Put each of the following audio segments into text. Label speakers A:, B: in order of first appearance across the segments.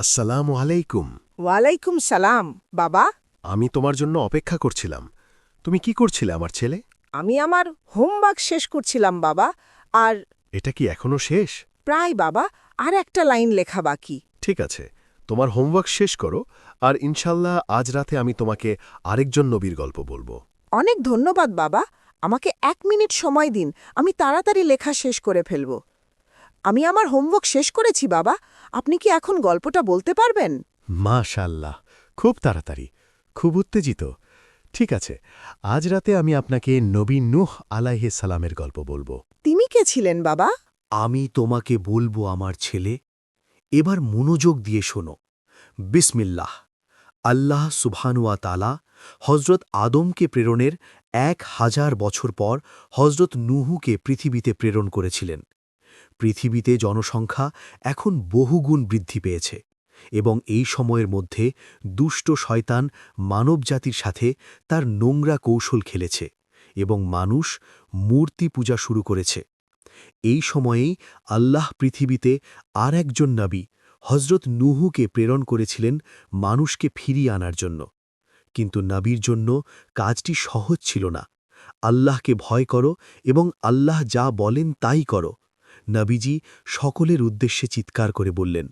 A: আসসালামু আলাইকুম।
B: ওয়ালাইকুম সালাম বাবা।
A: আমি তোমার জন্য অপেক্ষা করছিলাম। তুমি কি করছিলে আমার ছেলে?
B: আমি আমার হোমওয়ার্ক শেষ করছিলাম বাবা। আর
A: এটা কি এখনো শেষ?
B: প্রায় বাবা, আর একটা লাইন লেখা বাকি।
A: ঠিক আছে, তোমার হোমওয়ার্ক শেষ করো, আর ইনশাল্লাহ আজ রাতে আমি তোমাকে আরেকজন নবীর গল্প বলবো।
B: অনেক ধন্যবাদ বাবা। আমাকে 1 মিনিট সময় দিন, আমি তাড়াতাড়ি লেখা শেষ করে ফেলব। আমি আমার হোমওয়ার্ক শেষ করেছি বাবা। আপনি কি এখন গল্পটা বলতে পারবেন?
A: মাশাআল্লাহ, খুব তাড়াতাড়ি, খুব উত্তেজিত। ঠিক আছে, আজ রাতে আমি আপনাকে নবী নূহ আলাইহিস সালামের গল্প বলবো।
B: তিনি কে ছিলেন বাবা?
C: আমি তোমাকে বলবো আমার ছেলে, এবার মনোযোগ দিয়ে শোনো। বিসমিল্লাহ। আল্লাহ সুবহানুয়া তাআলা হজরত আদমকে প্রেরণের 1000 বছর পর হজরত নুহুকে পৃথিবীতে প্রেরণ করেছিলেন। পৃথিবীতে জনসংখ্যা এখন বহুগুণ বৃদ্ধি পেয়েছে এবং এই সময়ের মধ্যে দুষ্ট শয়তান মানবজাতির সাথে তার নোংরা কৌশল খেলেছে এবং মানুষ মূর্তি পূজা শুরু করেছে। এই সময়েই আল্লাহ পৃথিবীতে আর একজন নবী হজরত নুহুকে প্রেরণ করেছিলেন মানুষকে ফিরিয়ে আনার জন্য। কিন্তু নবীর জন্য কাজটি সহজ ছিল না। আল্লাহকে ভয় করো এবং আল্লাহ যা বলেন তাই করো, নবীজি সকলের উদ্দেশ্যে চিৎকার করে বললেন।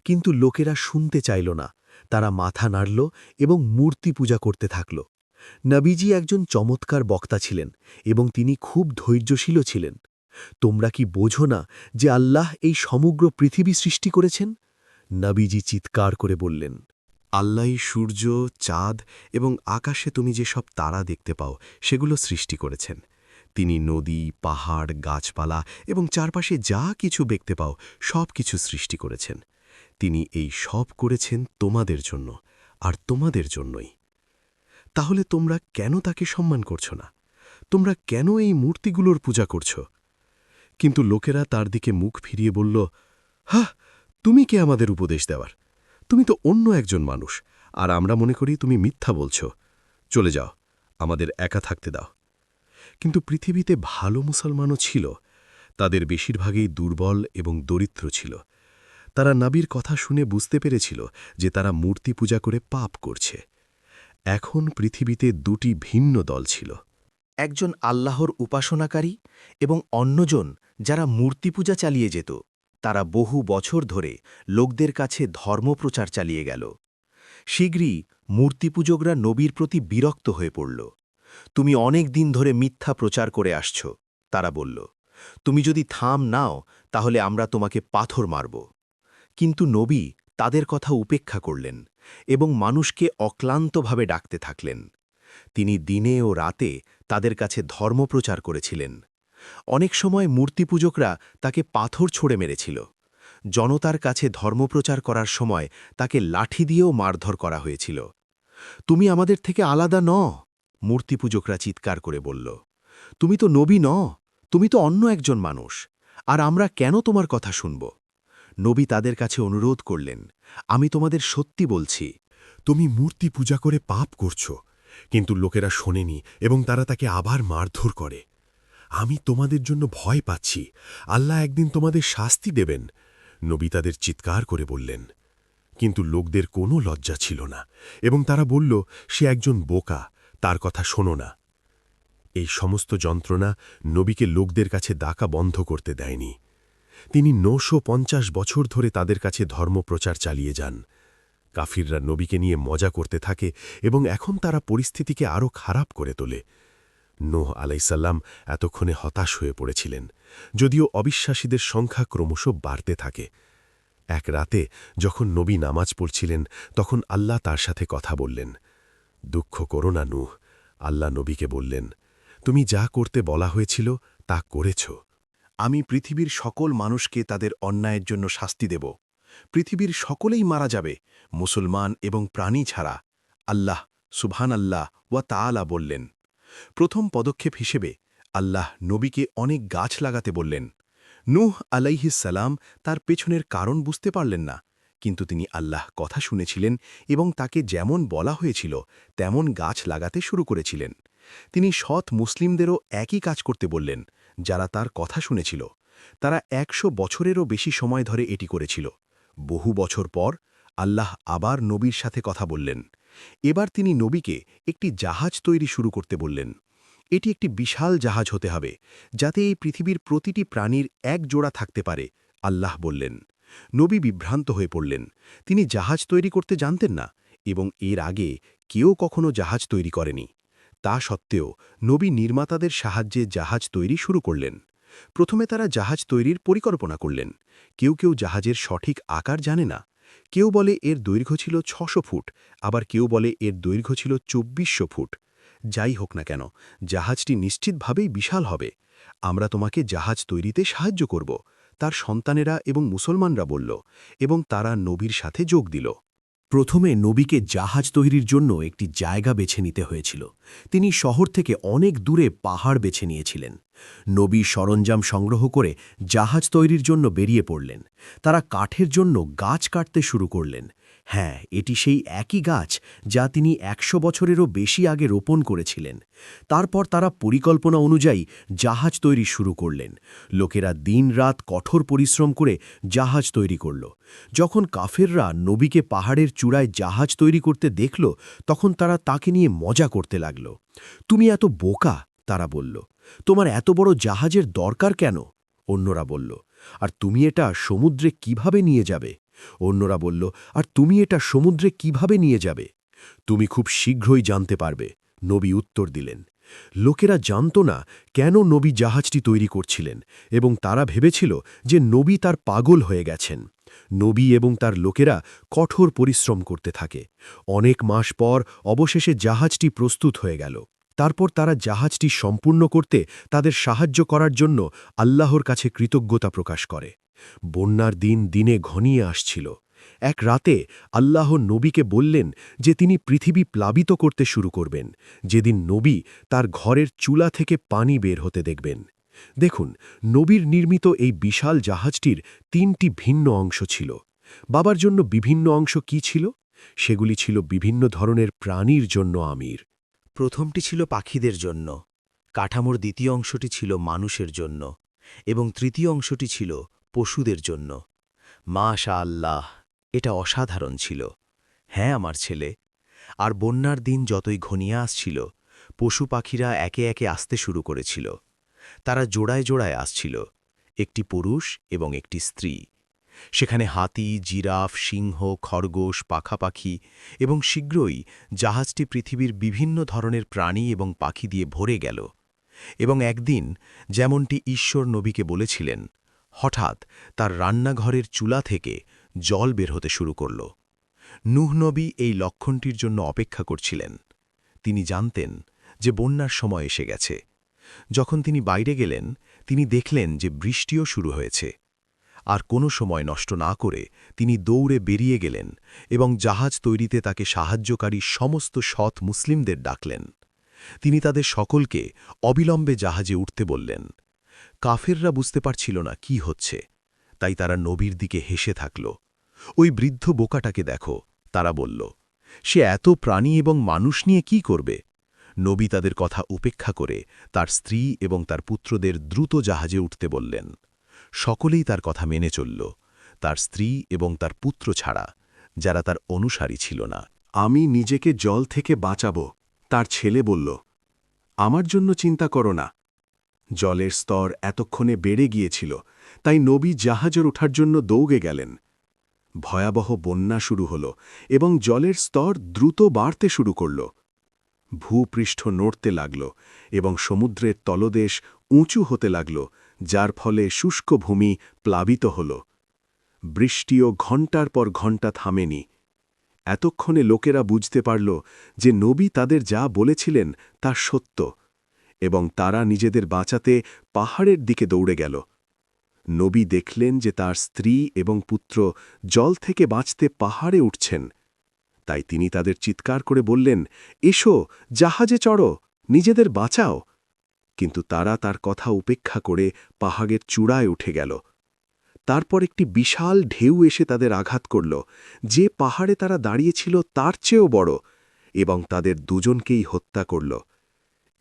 C: কিন্তু লোকেরা শুনতে চাইল না। তারা মাথা নাড়ল এবং মূর্তি পূজা করতে থাকল। নবীজি একজন চমৎকার বক্তা ছিলেন এবং তিনি খুব ধৈর্যশীলও ছিলেন। তোমরা কি বোঝো না যে আল্লাহ এই সমগ্র পৃথিবী সৃষ্টি করেছেন? নবীজি চিৎকার করে বললেন,
D: আল্লাহই সূর্য, চাঁদ এবং আকাশে তুমি যেসব তারা দেখতে পাও সেগুলো সৃষ্টি করেছেন। তিনি নদী, পাহাড়, গাছপালা এবং চারপাশে যা কিছু দেখতে পাও সব কিছু সৃষ্টি করেছেন। তিনি এই সব করেছেন তোমাদের জন্য, আর তোমাদের জন্যই। তাহলে তোমরা কেন তাকে সম্মান করছো না? তোমরা কেন এই মূর্তিগুলোর পূজা করছো? কিন্তু লোকেরা তার দিকে মুখ ফিরিয়ে বলল, হাহ, তুমি কে আমাদের উপদেশ দেওয়ার? তুমি তো অন্য একজন মানুষ, আর আমরা মনে করি তুমি মিথ্যা বলছ। চলে যাও, আমাদের একা থাকতে দাও। কিন্তু পৃথিবীতে ভালো মুসলমানও ছিল। তাদের বেশিরভাগই দুর্বল এবং দরিদ্র ছিল। তারা নবীর কথা শুনে বুঝতে পেরেছিল যে তারা মূর্তি পূজা করে পাপ করছে। এখন পৃথিবীতে দুটি ভিন্ন দল ছিল।
C: একজন আল্লাহর উপাসনাকারী এবং অন্যজন যারা মূর্তি পূজা চালিয়ে যেত। তারা বহু বছর ধরে লোকদের কাছে ধর্মপ্রচার চালিয়ে গেল। শীঘ্রই মূর্তিপূজকরা নবীর প্রতি বিরক্ত হয়ে পড়ল। তুমি অনেক দিন ধরে মিথ্যা প্রচার করে আসছ, তারা বলল। তুমি যদি থাম নাও তাহলে আমরা তোমাকে পাথর মারব। কিন্তু নবী তাদের কথা উপেক্ষা করলেন এবং মানুষকে অক্লান্তভাবে ডাকতে থাকলেন। তিনি দিনে ও রাতে তাদের কাছে ধর্মপ্রচার করেছিলেন। অনেক সময় মূর্তিপূজকরা তাকে পাথর ছুঁড়ে মেরেছিল। জনতার কাছে ধর্মপ্রচার করার সময় তাকে লাঠি দিয়েও মারধর করা হয়েছিল। তুমি আমাদের থেকে আলাদা ন, মূর্তিপূজকরা চিৎকার করে বলল। তুমি তো নবী ন, তুমি তো অন্য একজন মানুষ, আর আমরা কেন তোমার কথা শুনব? নবী তাদের কাছে অনুরোধ করলেন, আমি তোমাদের সত্যি বলছি,
D: তুমি মূর্তি পূজা করে পাপ করছ। কিন্তু লোকেরা শোনেনি এবং তারা তাকে আবার মারধর করে। আমি তোমাদের জন্য ভয় পাচ্ছি, আল্লাহ একদিন তোমাদের শাস্তি দেবেন। নবী তাদের চিৎকার করে বললেন। কিন্তু লোকদের কোনো লজ্জা ছিল না এবং তারা বলল, সে একজন বোকা, তার কথা শোনো না। এই সমস্ত যন্ত্রণা নবীকে লোকদের কাছে ডাকা বন্ধ করতে দেয়নি। তিনি ৯৫০ বছর ধরে তাদের কাছে ধর্মপ্রচার চালিয়ে যান। কাফিররা নবীকে নিয়ে মজা করতে থাকে এবং এখন তারা পরিস্থিতিকে আরও খারাপ করে তোলে। নূহ আলাইসাল্লাম এতক্ষণে হতাশ হয়ে পড়েছিলেন, যদিও অবিশ্বাসীদের সংখ্যা ক্রমশ বাড়তে থাকে। এক রাতে যখন নবী নামাজ পড়ছিলেন, তখন আল্লাহ তার সাথে কথা বললেন। দুঃখ করো না নূহ, আল্লাহ নবীকে বললেন, তুমি যা করতে বলা হয়েছিল তা করেছ। আমি পৃথিবীর সকল মানুষকে তাদের অন্যায়ের জন্য শাস্তি দেব। পৃথিবীর সকলেই মারা যাবে, মুসলমান এবং প্রাণী ছাড়া। আল্লাহ সুবহানাল্লাহ ওয়া তাআলা বললেন। প্রথম পদক্ষেপ হিসেবে আল্লাহ নবীকে অনেক গাছ লাগাতে বললেন। নূহ আলাইহিস সালাম তার পেছনের কারণ বুঝতে পারলেন না, কিন্তু তিনি আল্লাহ কথা শুনেছিলেন এবং তাকে যেমন বলা হয়েছিল তেমন গাছ লাগাতে শুরু করেছিলেন। তিনি সৎ মুসলিমদেরও একই কাজ করতে বললেন, যারা তার কথা শুনেছিল। তারা ১০০ বছরেরও বেশি সময় ধরে এটি করেছিল। বহু বছর পর
C: আল্লাহ আবার নবীর সাথে কথা বললেন। এবার তিনি নবীকে একটি জাহাজ তৈরি শুরু করতে বললেন। এটি একটি বিশাল জাহাজ হতে হবে, যাতে এই পৃথিবীর প্রতিটি প্রাণীর এক জোড়া থাকতে পারে, আল্লাহ বললেন। নবী বিভ্রান্ত হয়ে পড়লেন। তিনি জাহাজ তৈরি করতে জানতেন না এবং এর আগে কেউ কখনো জাহাজ তৈরি করেনি। তা সত্ত্বেও নবী নির্মাতাদের সাহায্যে জাহাজ তৈরি শুরু করলেন। প্রথমে তারা জাহাজ তৈরির পরিকল্পনা করলেন। কেউ কেউ জাহাজের সঠিক আকার জানে না। কেউ বলে এর দৈর্ঘ্য ছিল ৬০০ ফুট, আবার কেউ বলে এর দৈর্ঘ্য ছিল ২৪০০ ফুট। যাই হোক না কেন, জাহাজটি নিশ্চিতভাবেই বিশাল হবে। আমরা তোমাকে জাহাজ তৈরিতে সাহায্য করব, তার সন্তানেরা এবং মুসলমানরা বলল, এবং তারা নবীর সাথে যোগ দিল। প্রথমে নবীকে জাহাজ তৈরির জন্য একটি জায়গা বেছে নিতে হয়েছিল। তিনি শহর থেকে অনেক দূরে পাহাড় বেছে নিয়েছিলেন। নবী সরঞ্জাম সংগ্রহ করে জাহাজ তৈরির জন্য বেরিয়ে পড়লেন। তারা কাঠের জন্য গাছ কাটতে শুরু করলেন। হ্যাঁ, এটি সেই একই গাছ যা তিনি ১০০ বছরেরও বেশি আগে রোপণ করেছিলেন। তারপর তারা পরিকল্পনা অনুযায়ী জাহাজ তৈরি শুরু করলেন। লোকেরা দিনরাত কঠোর পরিশ্রম করে জাহাজ তৈরি করল। যখন কাফেররা নবীকে পাহাড়ের চূড়ায় জাহাজ তৈরি করতে দেখল, তখন তারা তাকে নিয়ে মজা করতে লাগল। তুমি এত বোকা, তারা বলল। তোমার এত বড় জাহাজের দরকার কেন? অন্যরা বলল। আর তুমি এটা সমুদ্রে কিভাবে নিয়ে যাবে? অন্যরা বলল। আর তুমি এটা সমুদ্রে কিভাবে নিয়ে যাবে? তুমি খুব শীঘ্রই জানতে পারবে, নবী উত্তর দিলেন। লোকেরা জানত না কেন নবী জাহাজটি তৈরি করছিলেন, এবং তারা ভেবেছিল যে নবী তার পাগল হয়ে গেছেন। নবী এবং তার লোকেরা কঠোর পরিশ্রম করতে থাকে। অনেক মাস পর অবশেষে জাহাজটি প্রস্তুত হয়ে গেল। তারপর তারা জাহাজটি সম্পূর্ণ করতে তাদের সাহায্য করার জন্য আল্লাহর কাছে কৃতজ্ঞতা প্রকাশ করে। বন্যার দিন দিনে ঘনিয়ে আসছিল। এক রাতে আল্লাহ নবীকে বললেন যে তিনি পৃথিবী প্লাবিত করতে শুরু করবেন, যেদিন নবী তার ঘরের চুলা থেকে পানি বের হতে দেখবেন। দেখুন, নবীর নির্মিত এই বিশাল জাহাজটির ৩টি ভিন্ন অংশ ছিল। বাবার জন্য বিভিন্ন অংশ কি ছিল? সেগুলি ছিল বিভিন্ন ধরনের প্রাণীর জন্য আমির। প্রথমটি ছিল পাখিদের জন্য, কাঠামোর দ্বিতীয় অংশটি ছিল মানুষের জন্য, এবং তৃতীয় অংশটি ছিল পশুদের জন্য। মাশা আল্লাহ, এটা অসাধারণ ছিল। হ্যাঁ আমার ছেলে। আর বন্যার দিন যতই ঘনিয়ে আসছিল, পশু পাখিরা একে একে আসতে শুরু করেছিল। তারা জোড়ায় জোড়ায় আসছিল, একটি পুরুষ এবং একটি স্ত্রী। সেখানে হাতি, জিরাফ, সিংহ, খরগোশ, পাখাপাখি, এবং শীঘ্রই জাহাজটি পৃথিবীর বিভিন্ন ধরনের প্রাণী এবং পাখি দিয়ে ভরে গেল। এবং একদিন, যেমনটি ঈশ্বর নবীকে বলেছিলেন, হঠাৎ তার রান্নাঘরের চুলা থেকে জল বের হতে শুরু করল। নূহ নবী এই লক্ষণটির জন্য অপেক্ষা করছিলেন। তিনি জানতেন যে বন্যার সময় এসে গেছে। যখন তিনি বাইরে গেলেন, তিনি দেখলেন যে বৃষ্টিও শুরু হয়েছে। আর কোনো সময় নষ্ট না করে তিনি দৌড়ে বেরিয়ে গেলেন এবং জাহাজ তৈরিতে তাকে সাহায্যকারী সমস্ত সৎ মুসলিমদের ডাকলেন। তিনি তাদের সকলকে অবিলম্বে জাহাজে উঠতে বললেন। কাফেররা বুঝতে পারছিল না কি হচ্ছে, তাই তারা নবীর দিকে হেসে থাকল। ওই বৃদ্ধ বোকাটাকে দেখো, তারা বলল। সে এত প্রাণী এবং মানুষ নিয়ে কি করবে? নবী তাদের কথা উপেক্ষা করে তার স্ত্রী এবং তার পুত্রদের দ্রুত জাহাজে উঠতে বললেন। সকলেই তার কথা মেনে চলল, তার স্ত্রী এবং তার পুত্র ছাড়া, যারা তার অনুসারী ছিল না।
D: আমি নিজেকে জল থেকে বাঁচাব, তার ছেলে বলল। আমার জন্য চিন্তা করো না। জলের স্তর এতক্ষণে বেড়ে গিয়েছিল, তাই নবী জাহাজের ওঠার জন্য দৌড়ে গেলেন। ভয়াবহ বন্যা শুরু হল এবং জলের স্তর দ্রুত বাড়তে শুরু করল। ভূপৃষ্ঠ নড়তে লাগল এবং সমুদ্রের তলদেশ উঁচু হতে লাগল, যার ফলে শুষ্ক ভূমি প্লাবিত হল। বৃষ্টিও ঘণ্টার পর ঘণ্টা থামেনি। এতক্ষণে লোকেরা বুঝতে পারল যে নবী তাদের যা বলেছিলেন তা সত্য, এবং তারা নিজেদের বাঁচাতে পাহাড়ের দিকে দৌড়ে গেল। নবী দেখলেন যে তার স্ত্রী এবং পুত্র জল থেকে বাঁচতে পাহাড়ে উঠছেন। তাই তিনি তাদের চিৎকার করে বললেন, এসো, জাহাজে চড়ো, নিজেদের বাঁচাও। কিন্তু তারা তার কথা উপেক্ষা করে পাহাড়ের চূড়ায় উঠে গেল। তারপর একটি বিশাল ঢেউ এসে তাদের আঘাত করল, যে পাহাড়ে তারা দাঁড়িয়েছিল তার চেয়েও বড়, এবং তাদের দুজনকেই হত্যা করল।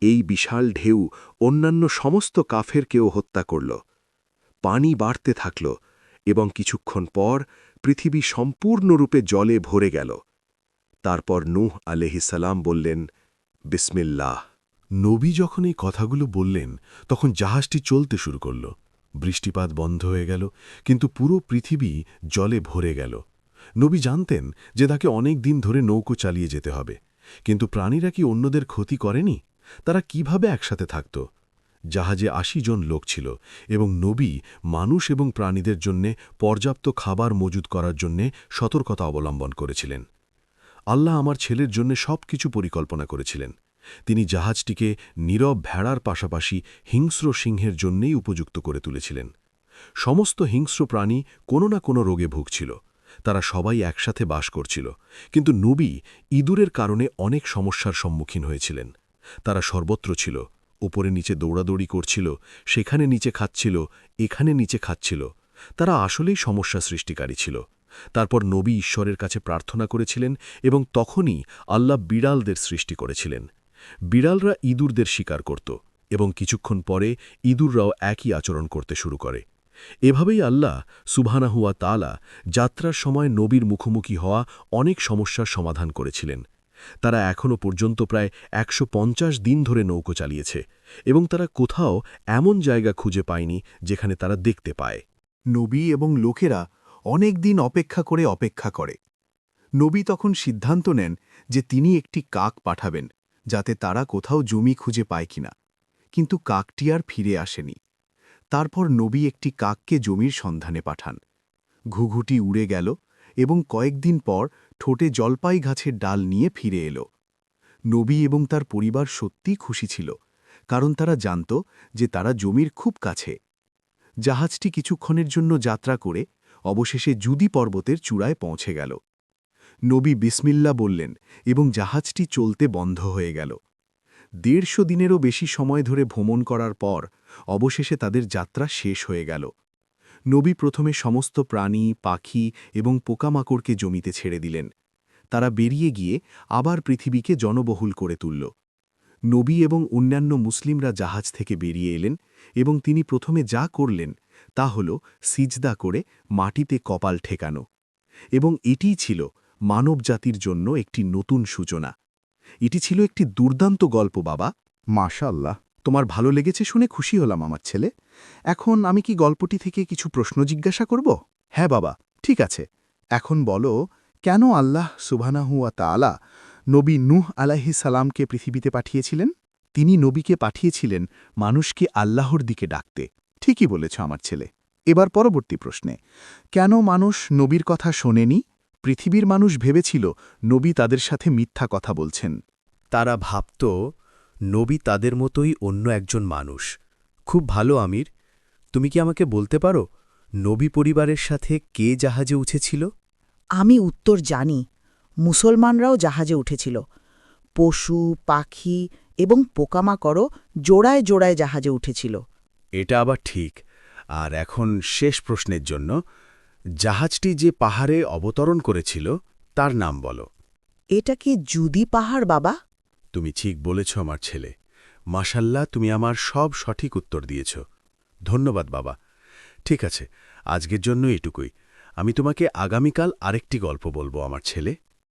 D: এই বিশাল ঢেউ অন্যান্য সমস্ত কাফেরকেও হত্যা করল। পানি বাড়তে থাকল, এবং কিছুক্ষণ পর পৃথিবী সম্পূর্ণরূপে জলে ভরে গেল। তারপর নূহ আলাইহিসসালাম বললেন, বিসমিল্লাহ। নবী যখন এই কথাগুলো বললেন তখন জাহাজটি চলতে শুরু করল। বৃষ্টিপাত বন্ধ হয়ে গেল, কিন্তু পুরো পৃথিবী জলে ভরে গেল। নবী জানতেন যে তাকে অনেক দিন ধরে নৌকো চালিয়ে যেতে হবে, কিন্তু প্রাণীরা কি অন্যদের ক্ষতি করেনি? তারা কিভাবে একসাথে থাকত? জাহাজে ৮০ জন লোক ছিল এবং নবী মানুষ এবং প্রাণীদের জন্যে পর্যাপ্ত খাবার মজুদ করার জন্যে সতর্কতা অবলম্বন করেছিলেন। আল্লাহ আমার ছেলের জন্য সবকিছু পরিকল্পনা করেছিলেন। তিনি জাহাজটিকে নীরব ভেড়ার পাশাপাশি হিংস্র সিংহের জন্যেই উপযুক্ত করে তুলেছিলেন। সমস্ত হিংস্র প্রাণী কোনো না কোনো রোগে ভুগছিল। তারা সবাই একসাথে বাস করছিল, কিন্তু নবী ইঁদুরের কারণে অনেক সমস্যার সম্মুখীন হয়েছিলেন। তারা সর্বত্র ছিল, উপরে নিচে দৌড়াদৌড়ি করছিল, সেখানে নিচে খাচ্ছিল, এখানে নিচে খাচ্ছিল। তারা আসলেই সমস্যা সৃষ্টিকারী ছিল। তারপর নবী ঈশ্বরের কাছে প্রার্থনা করেছিলেন এবং তখনই আল্লাহ বিড়ালদের সৃষ্টি করেছিলেন। বিড়ালরা ইঁদুরদের শিকার করত এবং কিছুক্ষণ পরে ইঁদুররাও একই আচরণ করতে শুরু করে। এভাবেই আল্লাহ সুবহানাহু ওয়া তাআলা যাত্রার সময় নবীর মুখোমুখি হওয়া অনেক সমস্যার সমাধান করেছিলেন। তারা এখনও পর্যন্ত প্রায় ১৫০ দিন ধরে নৌকো চালিয়েছে এবং তারা কোথাও এমন জায়গা খুঁজে পায়নি যেখানে তারা দেখতে পায়।
C: নবী এবং লোকেরা অনেক দিন অপেক্ষা করে। নবী তখন সিদ্ধান্ত নেন যে তিনি একটি কাক পাঠাবেন, যাতে তারা কোথাও জমি খুঁজে পায় কিনা। কিন্তু কাকটি আর ফিরে আসেনি। তারপর নবী একটি কাককে জমির সন্ধানে পাঠান। ঘুঘুটি উড়ে গেল এবং কয়েকদিন পর ঠোঁটে জলপাই গাছের ডাল নিয়ে ফিরে এলো। নবী এবং তার পরিবার সত্যিই খুশি ছিল, কারণ তারা জানত যে তারা জমির খুব কাছে। জাহাজটি কিছুক্ষণের জন্য যাত্রা করে অবশেষে জুদি পর্বতের চূড়ায় পৌঁছে গেল। নবী বিসমিল্লা বললেন এবং জাহাজটি চলতে বন্ধ হয়ে গেল। ১৫০ দিনেরও বেশি সময় ধরে ভ্রমণ করার পর অবশেষে তাদের যাত্রা শেষ হয়ে গেল। নবী প্রথমে সমস্ত প্রাণী, পাখি এবং পোকামাকড়কে জমিতে ছেড়ে দিলেন। তারা বেরিয়ে গিয়ে আবার পৃথিবীকে জনবহুল করে তুলল। নবী এবং অন্যান্য মুসলিমরা জাহাজ থেকে বেরিয়ে এলেন এবং তিনি প্রথমে যা করলেন তা হল সিজদা করে মাটিতে কপাল ঠেকানো। এবং এটিই ছিল মানবজাতির জন্য একটি নতুন সূচনা। এটি ছিল একটি দুর্দান্ত গল্প বাবা।
A: মাশাআল্লাহ, তোমার ভালো লেগেছে শুনে খুশি হলাম আমার ছেলে। এখন আমি কি গল্পটি থেকে কিছু প্রশ্ন জিজ্ঞাসা করব? হ্যাঁ বাবা, ঠিক আছে। এখন বলো, কেন আল্লাহ সুবহানাহু ওয়া তাআলা নবী নূহ আলাইহিস সালামকে পৃথিবীতে পাঠিয়েছিলেন? তিনি নবীকে পাঠিয়েছিলেন মানুষকে আল্লাহর দিকে ডাকতে। ঠিকই বলেছ আমার ছেলে। এবার পরবর্তী প্রশ্নে, কেন মানুষ নবীর কথা শোনেনি? পৃথিবীর মানুষ ভেবেছিল নবী তাদের সাথে মিথ্যা কথা বলছেন।
C: তারা ভাবত নবী তাদের মতোই অন্য একজন মানুষ। খুব ভালো আমির, তুমি কি আমাকে বলতে পারো নবী পরিবারের সাথে কে জাহাজে উঠেছিল?
B: আমি উত্তর জানি। মুসলমানরাও জাহাজে উঠেছিল। পশু, পাখি এবং পোকামাকড়ও জোড়ায় জোড়ায় জাহাজে উঠেছিল।
C: এটা আবার ঠিক। আর এখন শেষ প্রশ্নের জন্য, জাহাজটি যে পাহাড়ে অবতরণ করেছিল তার নাম বলো।
B: এটা কি জুদি পাহাড় বাবা?
C: তুমি ঠিক বলেছ আমার ছেলে। মাশাল্লাহ, তুমি আমার সব সঠিক উত্তর দিয়েছ। ধন্যবাদ বাবা। ঠিক আছে, আজকের জন্য এটুকুই। আমি তোমাকে আগামীকাল আরেকটি গল্প বলবো আমার ছেলে।